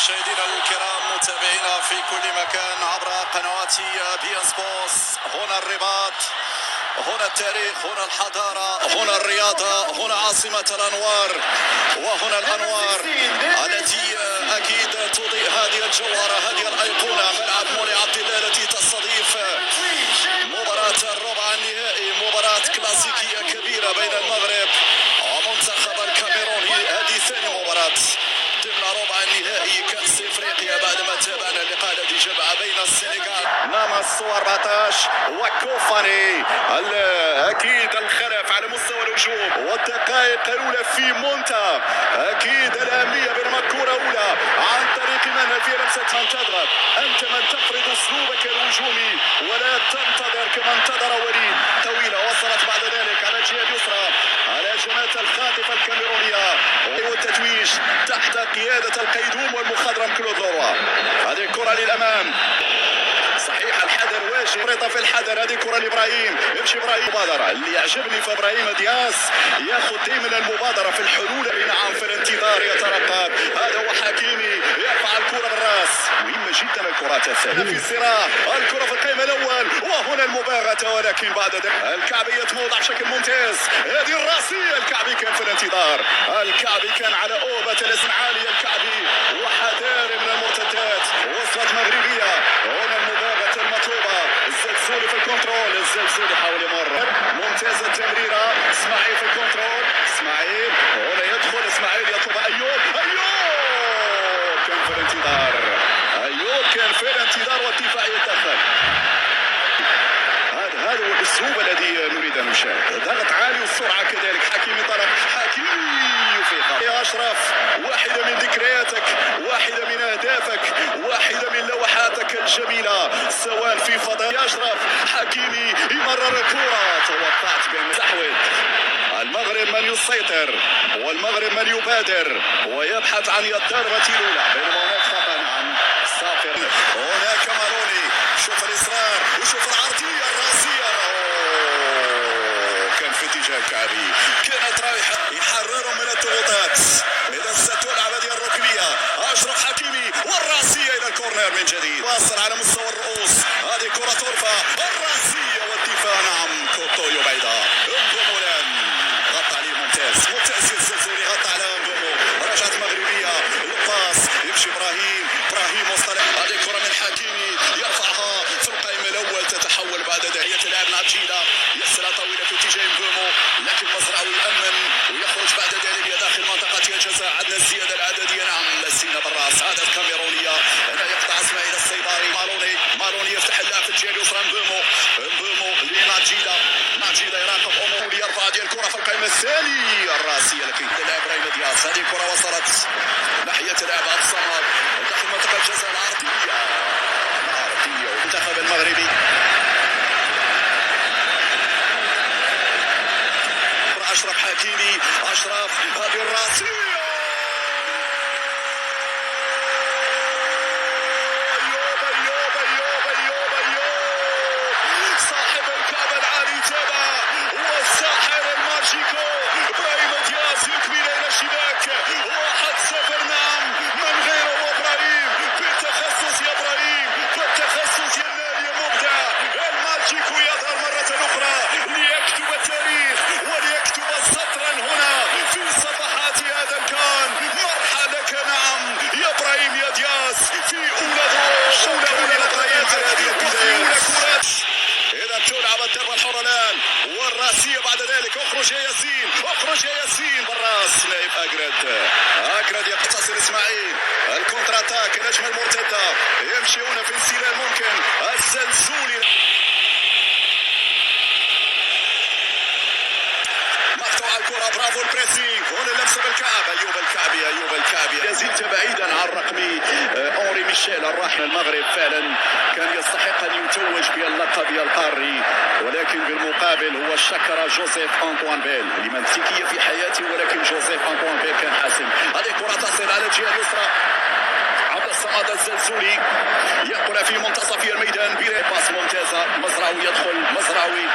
مشاهدينا الكرام متابعينا في كل مكان عبر قنوات بي ان سبورتس. هنا الرباط، هنا التاريخ، هنا الحضارة، هنا الرياضة، هنا عاصمة الأنوار، وهنا الأنوار التي أكيد تضيء هذه الجوهرة، هذه الأيقونة، ملعب مولي عبد الله التي تستضيف مباراة الربع النهائي، مباراة كلاسيكية كبيرة بين المغرب ومنتخب الكاميرون. هذه ثاني مباراة ضمن ربع النهائي كأس افريقيا بعدما تابعنا اللقاء الذي جمع بين السنغال ناماس 14 وكوفاني. اكيد الخلف على مستوى الهجوم والدقائق الاولى في منتهى اكيد الاهميه بينما الكره اولى عن طريق من في لمسه من تضغط، انت من تفرض اسلوبك الهجومي ولا تنتظر كما انتظر وليد. طويله وصلت بعد ذلك على الجهه اليسرى على جماعه الخاطفه الكاميرونيه والتتويج تحت قياده القيدوم والمخضرم كلود لوروا. هذه الكره للامام، صحيح الحذر واجب، فريطه في الحذر. هذه كره لابراهيم، يمشي ابراهيم مبادره. اللي يعجبني في ابراهيم دياس ياخذ دائما المبادره في الحلول، نعم في الانتظار يترقب. هذا هو حكيمي يرفع الكره بالراس، مهمه جدا الكرات الثانيه في الصراع. الكره في القائم الاول وهنا المباغته، ولكن بعد ذلك الكعبي يتموضع بشكل ممتاز. هذه الراسيه، الكعبي كان في الانتظار، الكعبي كان على اوبه الاسم عاليه، الكعبي وحذار من المرتدات. وصلت مغربيه، هنا المباغته المطلوبه. الزلزولي في الكنترول، الزلزولي حاول يمر، ممتازه التمريره. اسماعيل في الكنترول، اسماعيل هنا يدخل، اسماعيل يطلب ايوب، ايوب كان في الانتظار، ايوب كان في الانتظار والدفاع يتدخل. هذا هو الاسلوب الذي نريد ان نشاهد، ضغط عالي والسرعه كذلك. حكيمي طرف، حكيمي يفيق يا اشرف، واحده من ذكرياتك، واحده من اهدافك، واحده من لوحاتك الجميله سواء في فضاء. يا اشرف حكيمي يمرر الكره، توقعت بان تحويل المغرب من يسيطر والمغرب من يبادر ويبحث عن الضربه الاولى، بينما هناك خطا. نعم صافر، هناك ماروني، شوف الاصرار وشوف العرضيه الراسيه، كان في اتجاه الكعبي، كانت رايحه يحررهم من الضغوطات. اذا ستلعب هذه الركنيه، اشرف حكيمي والراسيه الى الكورنر من جديد، واصل على مستوى الرؤوس. هذه كره ترفع، الراسيه والدفاع. نعم كوتويو بعيده، مولان غطى عليه، ممتاز ممتاز. الزلزولي غطى على مبومو، رجعت مغربيه، الباس يمشي ابراهيم وصل. هذه كره من حكيمي يرفعها في القائم الاول، تتحول بعد ذلك لاعب ناجيلا، يرسلها طويله في اتجاه مبومو، لكن مزرعوي يامن ويخرج بعد ذلك داخل منطقه الجزاء. عندنا الزياده العدديه، نعم لسينا بالراس. هذا الكاميرونيه هنا يقطع اسماعيل السيباري، ماروني يفتح اللعب في الجهه اليسرى، مبومو ناجيلا يراقب امور، يرفع هذه الكره في القائمه الثاني الراسيه، لكن لاعب ابراهيم دياس. هذه الكره وصلت ناحيه لاعب عبد الصمد داخل منطقه الجزاء العرضيه والمنتخب المغربي. اشرف حكيمي، اشرف هذه الراسيه، صاحب الكعب العالي تابع، والساحر الماجيكو ابراهيم دياز يكمل الى الشباك. 1-0. نعم من غيره ابراهيم، بالتخصص يا ابراهيم، بالتخصص يا النادي المبدع. الماجيكو يظهر مرة اخرى ليكتب التاريخ وليكتب سطرا هنا في صفحات هذا الكان. مرحلة لك نعم يا ابراهيم يا دياس في اولى لقاءات هذه البدايات. إذا تلعب الضربة الحرة الآن والراسية بعد ذلك. اخرج يا ياسين، اخرج يا ياسين بالراس. نائب أجرد يقتصر إسماعيل، الكونتر اتاك، الهجمة المرتدة، يمشي هنا في انسلال ممكن. الزلزولي مقطوعة الكرة، برافو البريسينج، هنا اللمسة بالكعب. أيوب الكعبي لازلت بعيدا عن رقم أونري ميشيل الراحل. المغرب فعلا كان يستحق أن يتوج باللقب القاري، ولكن بالمقابل هو شكر جوزيف أنطوان بيل لمنسيكية في حياته، ولكن جوزيف أنطوان بيل كان حاسم. هذه كرة تصل على الجهة اليسرى، عبد الصمد الزلزولي ينقل في منتصف الميدان، باس ممتازة. مزراوي يدخل، مزراوي